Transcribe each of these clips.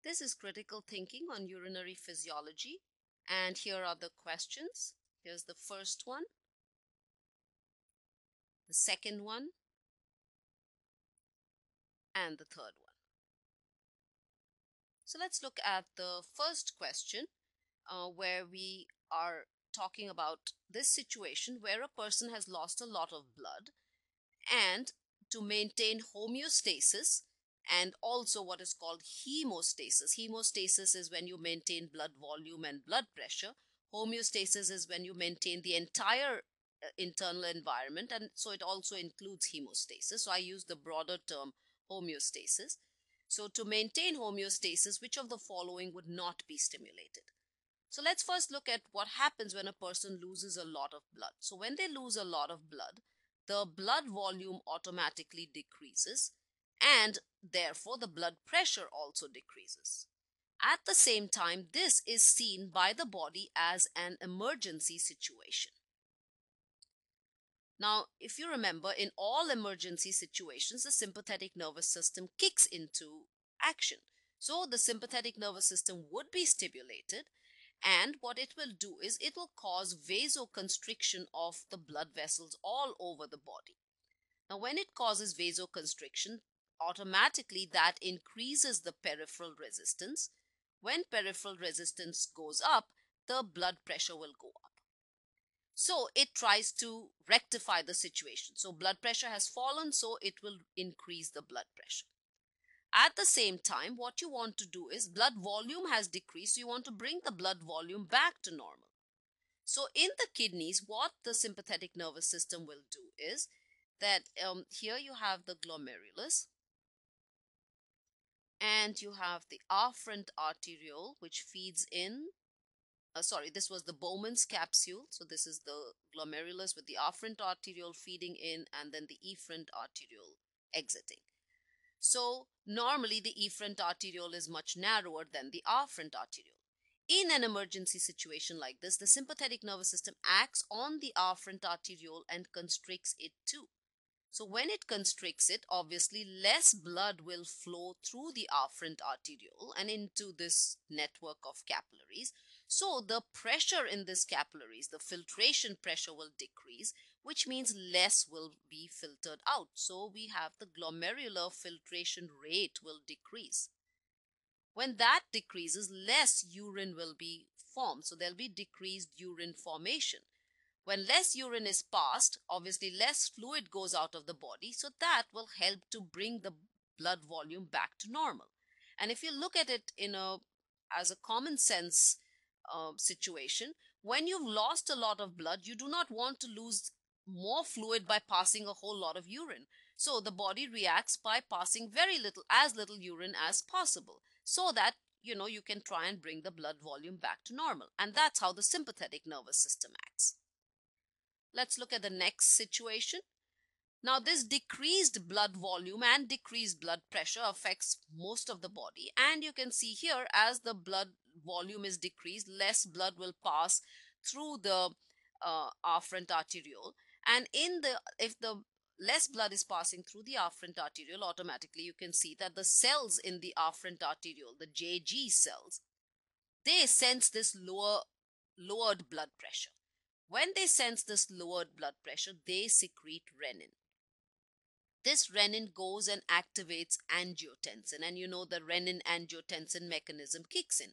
This is critical thinking on urinary physiology, and here are the questions. Here's the first one, the second one, and the third one. So let's look at the first question, where we are talking about this situation where a person has lost a lot of blood, and to maintain homeostasis and also what is called hemostasis. Hemostasis is when you maintain blood volume and blood pressure. Homeostasis is when you maintain the entire internal environment, and so it also includes hemostasis. So I use the broader term homeostasis. So to maintain homeostasis, which of the following would not be stimulated? So let's first look at what happens when a person loses a lot of blood. So when they lose a lot of blood, the blood volume automatically decreases, and therefore the blood pressure also decreases. At the same time, this is seen by the body as an emergency situation. Now, if you remember, in all emergency situations, the sympathetic nervous system kicks into action. So the sympathetic nervous system would be stimulated, and what it will do is it will cause vasoconstriction of the blood vessels all over the body. Now, when it causes vasoconstriction, automatically that increases the peripheral resistance. When peripheral resistance goes up, the blood pressure will go up. So it tries to rectify the situation. So blood pressure has fallen, so it will increase the blood pressure. At the same time, what you want to do is blood volume has decreased, so you want to bring the blood volume back to normal. So in the kidneys, what the sympathetic nervous system will do is that here you have the glomerulus, and you have the afferent arteriole, which feeds in this was the Bowman's capsule. So this is the glomerulus with the afferent arteriole feeding in, and then the efferent arteriole exiting. So normally the efferent arteriole is much narrower than the afferent arteriole. In an emergency situation like this, the sympathetic nervous system acts on the afferent arteriole and constricts it too. So when it constricts it, obviously less blood will flow through the afferent arteriole and into this network of capillaries. So the pressure in this capillaries, the filtration pressure, will decrease, which means less will be filtered out. So we have the glomerular filtration rate will decrease. When that decreases, less urine will be formed. So there'll be decreased urine formation. When less urine is passed, obviously less fluid goes out of the body, so that will help to bring the blood volume back to normal. And if you look at it as a common sense situation, when you've lost a lot of blood, you do not want to lose more fluid by passing a whole lot of urine. So the body reacts by passing as little urine as possible, so that you can try and bring the blood volume back to normal. And that's how the sympathetic nervous system acts. Let's look at the next situation. Now, this decreased blood volume and decreased blood pressure affects most of the body. And you can see here, as the blood volume is decreased, less blood will pass through the afferent arteriole. And if the less blood is passing through the afferent arteriole, automatically you can see that the cells in the afferent arteriole, the JG cells, they sense this lowered blood pressure. When they sense this lowered blood pressure, they secrete renin. This renin goes and activates angiotensin, and the renin-angiotensin mechanism kicks in.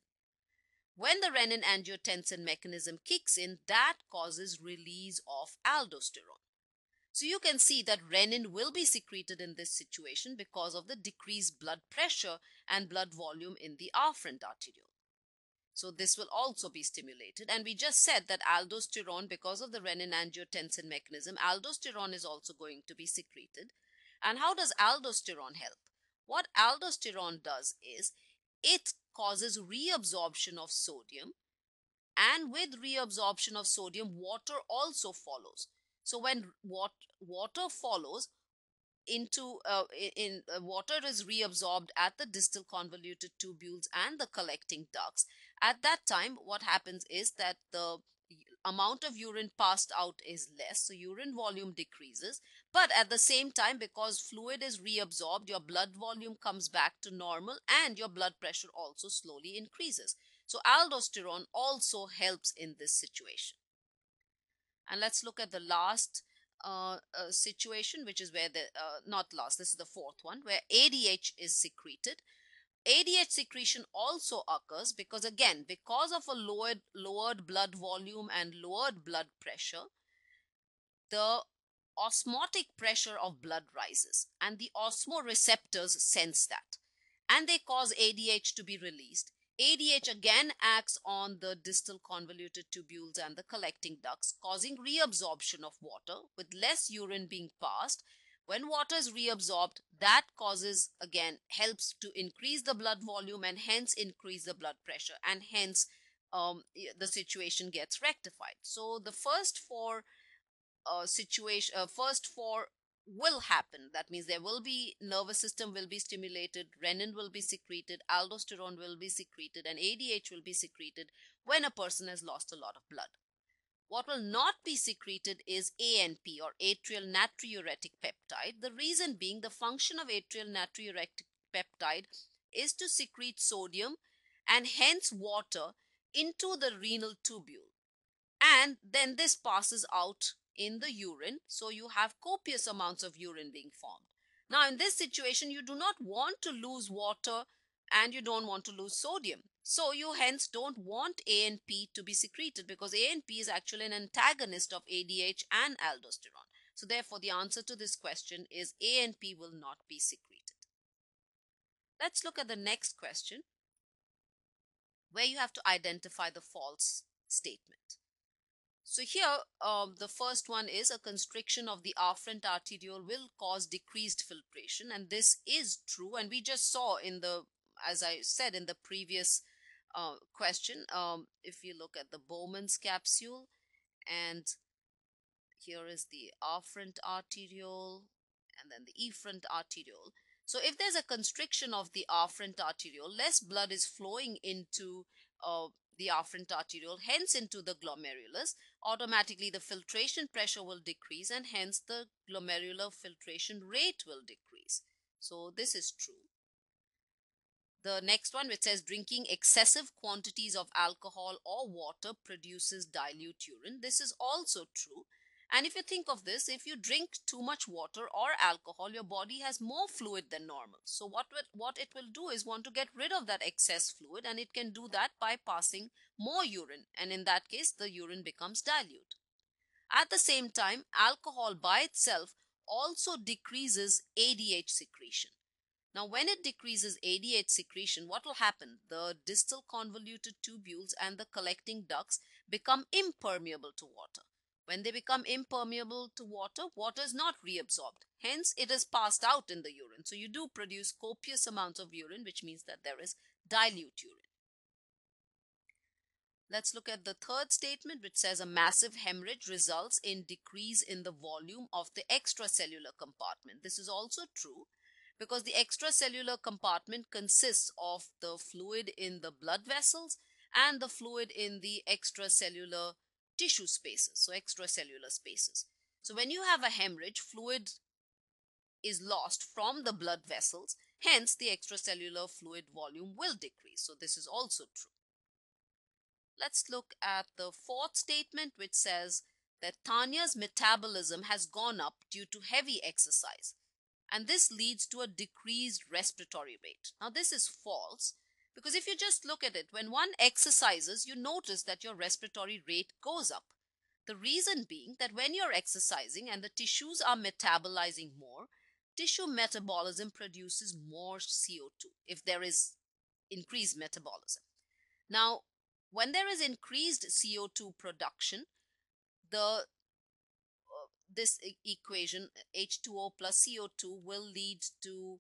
When the renin-angiotensin mechanism kicks in, that causes release of aldosterone. So you can see that renin will be secreted in this situation because of the decreased blood pressure and blood volume in the afferent arteriole. So this will also be stimulated. And we just said that aldosterone, because of the renin-angiotensin mechanism, aldosterone is also going to be secreted. And how does aldosterone help? What aldosterone does is it causes reabsorption of sodium, and with reabsorption of sodium, water also follows. So when water follows water is reabsorbed at the distal convoluted tubules and the collecting ducts. At that time, what happens is that the amount of urine passed out is less, so urine volume decreases. But at the same time, because fluid is reabsorbed, your blood volume comes back to normal and your blood pressure also slowly increases. So aldosterone also helps in this situation. And let's look at the last situation, which is where not last, this is the fourth one, where ADH is secreted. ADH secretion also occurs because, again, because of a lowered blood volume and lowered blood pressure, the osmotic pressure of blood rises and the osmoreceptors sense that, and they cause ADH to be released. ADH again acts on the distal convoluted tubules and the collecting ducts, causing reabsorption of water with less urine being passed. When water is reabsorbed, that causes, again, helps to increase the blood volume and hence increase the blood pressure, and hence the situation gets rectified. So the first four first four will happen. That means there will be, nervous system will be stimulated, renin will be secreted, aldosterone will be secreted, and ADH will be secreted when a person has lost a lot of blood. What will not be secreted is ANP, or atrial natriuretic peptide. The reason being, the function of atrial natriuretic peptide is to secrete sodium and hence water into the renal tubule, and then this passes out in the urine, so you have copious amounts of urine being formed. Now in this situation, you do not want to lose water and you don't want to lose sodium, so you hence don't want ANP to be secreted, because ANP is actually an antagonist of ADH and aldosterone. So therefore the answer to this question is ANP will not be secreted. Let's look at the next question, where you have to identify the false statement. So here, the first one is a constriction of the afferent arteriole will cause decreased filtration, and this is true. And we just saw in the, as I said in the previous question, if you look at the Bowman's capsule, and here is the afferent arteriole and then the efferent arteriole. So if there's a constriction of the afferent arteriole, less blood is flowing into the afferent arteriole, hence into the glomerulus. Automatically the filtration pressure will decrease, and hence the glomerular filtration rate will decrease. So this is true. The next one, which says drinking excessive quantities of alcohol or water produces dilute urine. This is also true. And if you think of this, if you drink too much water or alcohol, your body has more fluid than normal. So what it will do is want to get rid of that excess fluid, and it can do that by passing more urine, and in that case the urine becomes dilute. At the same time, alcohol by itself also decreases ADH secretion. Now when it decreases ADH secretion, what will happen? The distal convoluted tubules and the collecting ducts become impermeable to water. When they become impermeable to water, water is not reabsorbed. Hence, it is passed out in the urine. So you do produce copious amounts of urine, which means that there is dilute urine. Let's look at the third statement, which says a massive hemorrhage results in decrease in the volume of the extracellular compartment. This is also true, because the extracellular compartment consists of the fluid in the blood vessels and the fluid in the extracellular tissue spaces, so extracellular spaces. So when you have a hemorrhage, fluid is lost from the blood vessels, hence the extracellular fluid volume will decrease. So this is also true. Let's look at the fourth statement, which says that Tanya's metabolism has gone up due to heavy exercise, and this leads to a decreased respiratory rate. Now this is false, because if you just look at it, when one exercises, you notice that your respiratory rate goes up. The reason being that when you're exercising and the tissues are metabolizing more, tissue metabolism produces more CO2 if there is increased metabolism. Now, when there is increased CO2 production, this equation H2O plus CO2 will lead to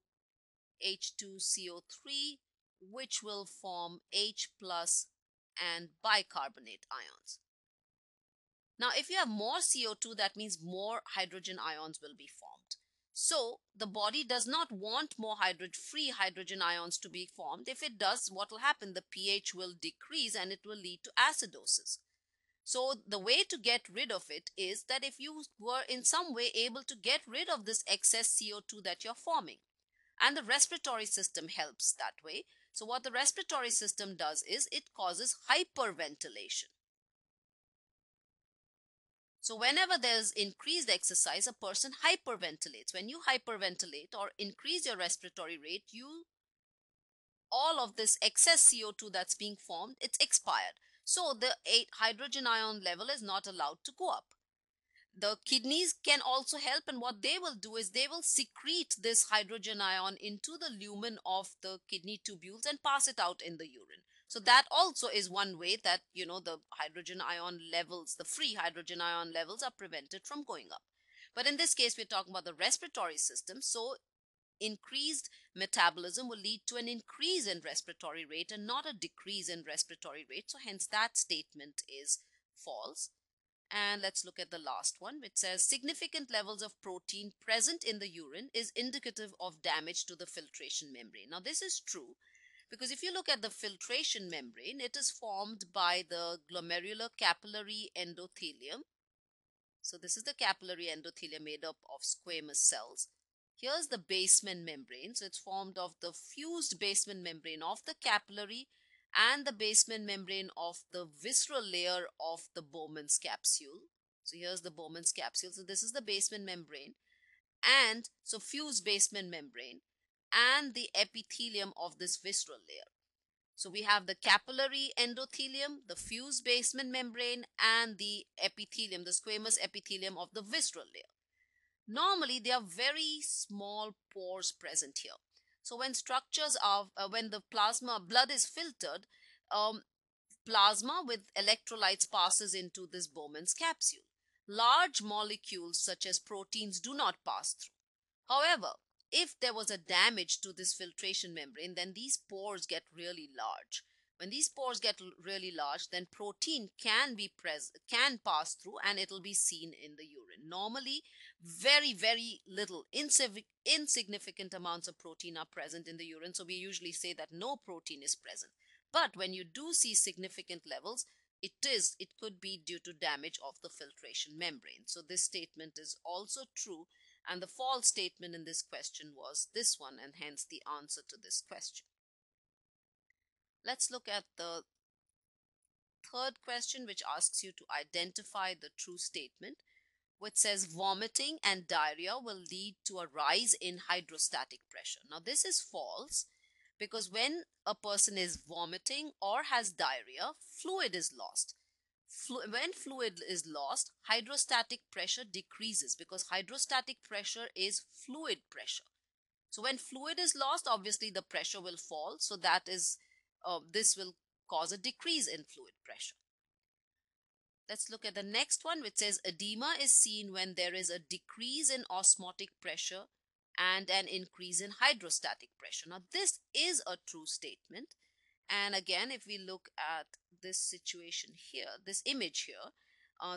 H2CO3, which will form H plus and bicarbonate ions. Now, if you have more CO2, that means more hydrogen ions will be formed. So, the body does not want more free hydrogen ions to be formed. If it does, what will happen? The pH will decrease and it will lead to acidosis. So the way to get rid of it is that if you were in some way able to get rid of this excess CO2 that you're forming, and the respiratory system helps that way. So what the respiratory system does is it causes hyperventilation. So whenever there's increased exercise, a person hyperventilates. When you hyperventilate or increase your respiratory rate, all of this excess CO2 that's being formed, it's expired. So the hydrogen ion level is not allowed to go up. The kidneys can also help, and what they will do is they will secrete this hydrogen ion into the lumen of the kidney tubules and pass it out in the urine. So that also is one way that, the hydrogen ion levels, the free hydrogen ion levels, are prevented from going up. But in this case, we're talking about the respiratory system. So increased metabolism will lead to an increase in respiratory rate and not a decrease in respiratory rate. So hence that statement is false. And let's look at the last one, which says significant levels of protein present in the urine is indicative of damage to the filtration membrane. Now this is true because if you look at the filtration membrane, it is formed by the glomerular capillary endothelium. So this is the capillary endothelium made up of squamous cells. Here's the basement membrane. So it's formed of the fused basement membrane of the capillary and the basement membrane of the visceral layer of the Bowman's capsule. So here's the Bowman's capsule. So this is the basement membrane, and so fused basement membrane and the epithelium of this visceral layer. So we have the capillary endothelium, the fused basement membrane, and the epithelium, the squamous epithelium of the visceral layer. Normally, there are very small pores present here. So when when the blood is filtered, plasma with electrolytes passes into this Bowman's capsule. Large molecules such as proteins do not pass through. However, if there was a damage to this filtration membrane, then these pores get really large. When these pores get really large, then protein can pass through, and it'll be seen in the urine. Normally, very, very little, insignificant amounts of protein are present in the urine. So we usually say that no protein is present. But when you do see significant levels, it could be due to damage of the filtration membrane. So this statement is also true, and the false statement in this question was this one, and hence the answer to this question. Let's look at the third question, which asks you to identify the true statement, which says vomiting and diarrhea will lead to a rise in hydrostatic pressure. Now this is false, because when a person is vomiting or has diarrhea, fluid is lost. When fluid is lost, hydrostatic pressure decreases, because hydrostatic pressure is fluid pressure. So when fluid is lost, obviously the pressure will fall. So this will cause a decrease in fluid pressure. Let's look at the next one, which says edema is seen when there is a decrease in osmotic pressure and an increase in hydrostatic pressure. Now this is a true statement. And again, if we look at this situation here, this image here,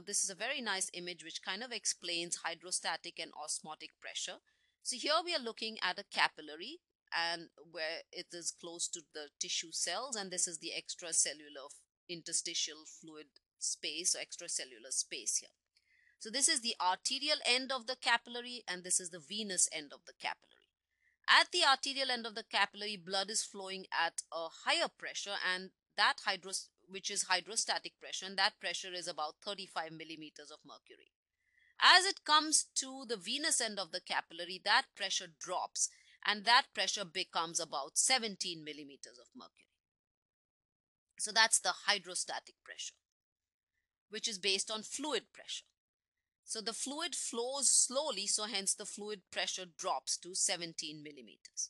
this is a very nice image which kind of explains hydrostatic and osmotic pressure. So here we are looking at a capillary, and where it is close to the tissue cells, and this is the extracellular interstitial fluid space, or extracellular space here. So this is the arterial end of the capillary, and this is the venous end of the capillary. At the arterial end of the capillary, blood is flowing at a higher pressure, and which is hydrostatic pressure, and that pressure is about 35 millimeters of mercury. As it comes to the venous end of the capillary, that pressure drops, and that pressure becomes about 17 millimeters of mercury. So that's the hydrostatic pressure, which is based on fluid pressure. So the fluid flows slowly, so hence the fluid pressure drops to 17 millimeters.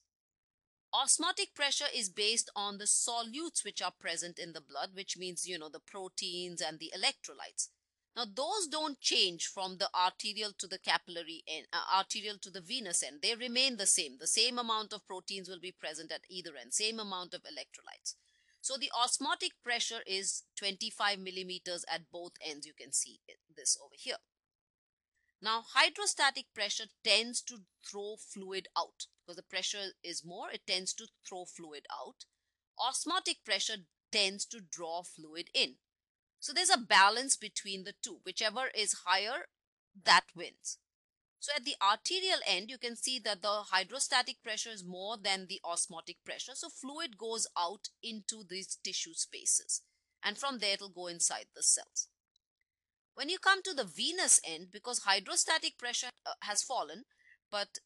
Osmotic pressure is based on the solutes which are present in the blood, which means, the proteins and the electrolytes. Now, those don't change from the arterial to the capillary end, arterial to the venous end. They remain the same. The same amount of proteins will be present at either end, same amount of electrolytes. So the osmotic pressure is 25 millimeters at both ends. You can see this over here. Now, hydrostatic pressure tends to throw fluid out. Because the pressure is more, it tends to throw fluid out. Osmotic pressure tends to draw fluid in. So there's a balance between the two. Whichever is higher, that wins. So at the arterial end, you can see that the hydrostatic pressure is more than the osmotic pressure. So fluid goes out into these tissue spaces, and from there it will go inside the cells. When you come to the venous end, because hydrostatic pressure has fallen, but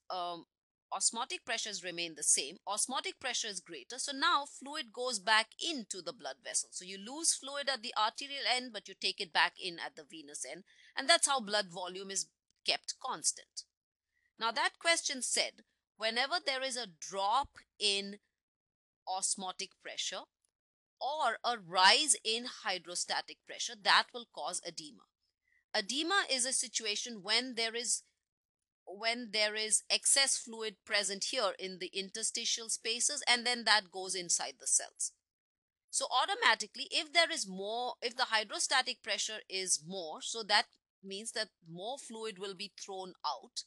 osmotic pressures remain the same, osmotic pressure is greater. So now fluid goes back into the blood vessel. So you lose fluid at the arterial end, but you take it back in at the venous end. And that's how blood volume is kept constant. Now that question said, whenever there is a drop in osmotic pressure or a rise in hydrostatic pressure, that will cause edema. Edema is a situation when there is excess fluid present here in the interstitial spaces, and then that goes inside the cells. So automatically, if the hydrostatic pressure is more, so that means that more fluid will be thrown out.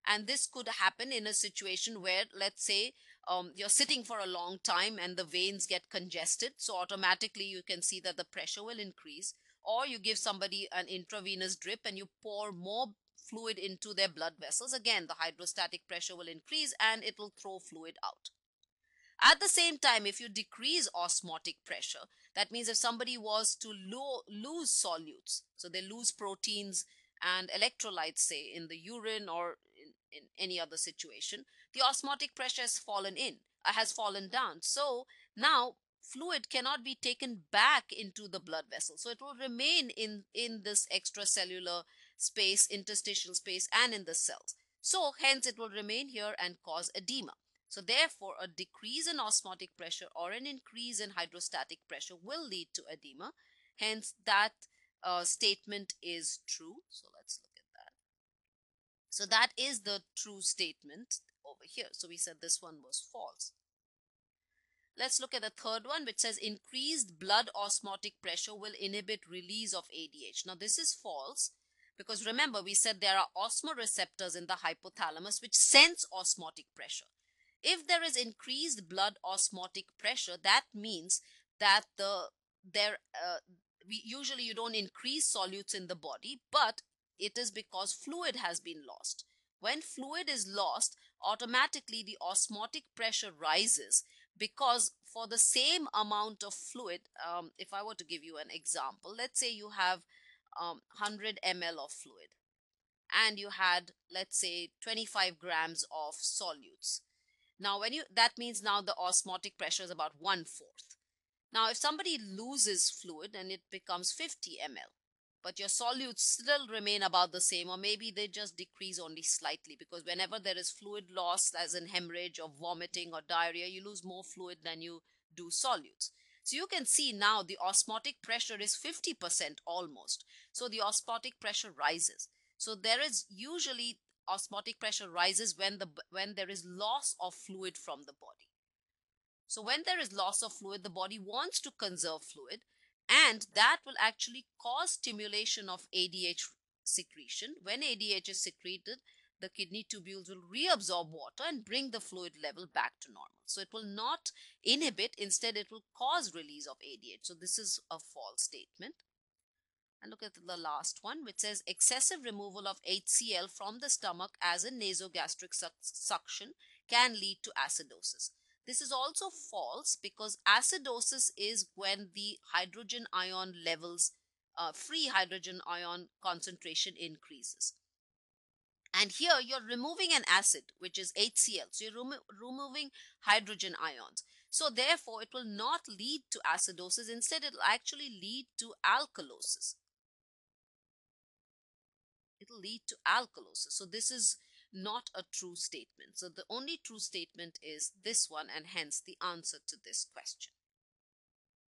And this could happen in a situation where, let's say, you're sitting for a long time and the veins get congested. So automatically you can see that the pressure will increase. Or you give somebody an intravenous drip and you pour more fluid into their blood vessels. Again, the hydrostatic pressure will increase and it will throw fluid out. At the same time, if you decrease osmotic pressure, that means if somebody was to lose solutes, so they lose proteins and electrolytes, say, in the urine or in any other situation, the osmotic pressure has fallen down. So now fluid cannot be taken back into the blood vessel. So it will remain in this extracellular space, interstitial space, and in the cells. So hence it will remain here and cause edema. So therefore, a decrease in osmotic pressure or an increase in hydrostatic pressure will lead to edema. Hence, that statement is true. So let's look at that. So that is the true statement over here. So we said this one was false. Let's look at the third one, which says increased blood osmotic pressure will inhibit release of ADH. Now this is false, because remember we said there are osmoreceptors in the hypothalamus which sense osmotic pressure. If there is increased blood osmotic pressure, that means that usually you don't increase solutes in the body, but it is because fluid has been lost. When fluid is lost, automatically the osmotic pressure rises, because for the same amount of fluid, if I were to give you an example, let's say you have 100 ml of fluid and you had, let's say, 25 grams of solutes. Now, that means now the osmotic pressure is about 1/4. Now, if somebody loses fluid and it becomes 50 ml, but your solutes still remain about the same, or maybe they just decrease only slightly, because whenever there is fluid loss, as in hemorrhage or vomiting or diarrhea, you lose more fluid than you do solutes. So you can see now the osmotic pressure is 50% almost. So the osmotic pressure rises. So there is usually osmotic pressure rises when there is loss of fluid from the body. So when there is loss of fluid, the body wants to conserve fluid, and that will actually cause stimulation of ADH secretion. When ADH is secreted, the kidney tubules will reabsorb water and bring the fluid level back to normal. So it will not inhibit, instead it will cause release of ADH. So this is a false statement. And look at the last one, which says excessive removal of HCl from the stomach as in nasogastric suction can lead to acidosis. This is also false, because acidosis is when the hydrogen ion levels, free hydrogen ion concentration increases. And here you're removing an acid, which is HCl. So you're removing hydrogen ions. So therefore, it will not lead to acidosis. Instead, it will actually lead to alkalosis. It will lead to alkalosis. So this is not a true statement. So the only true statement is this one, and hence the answer to this question.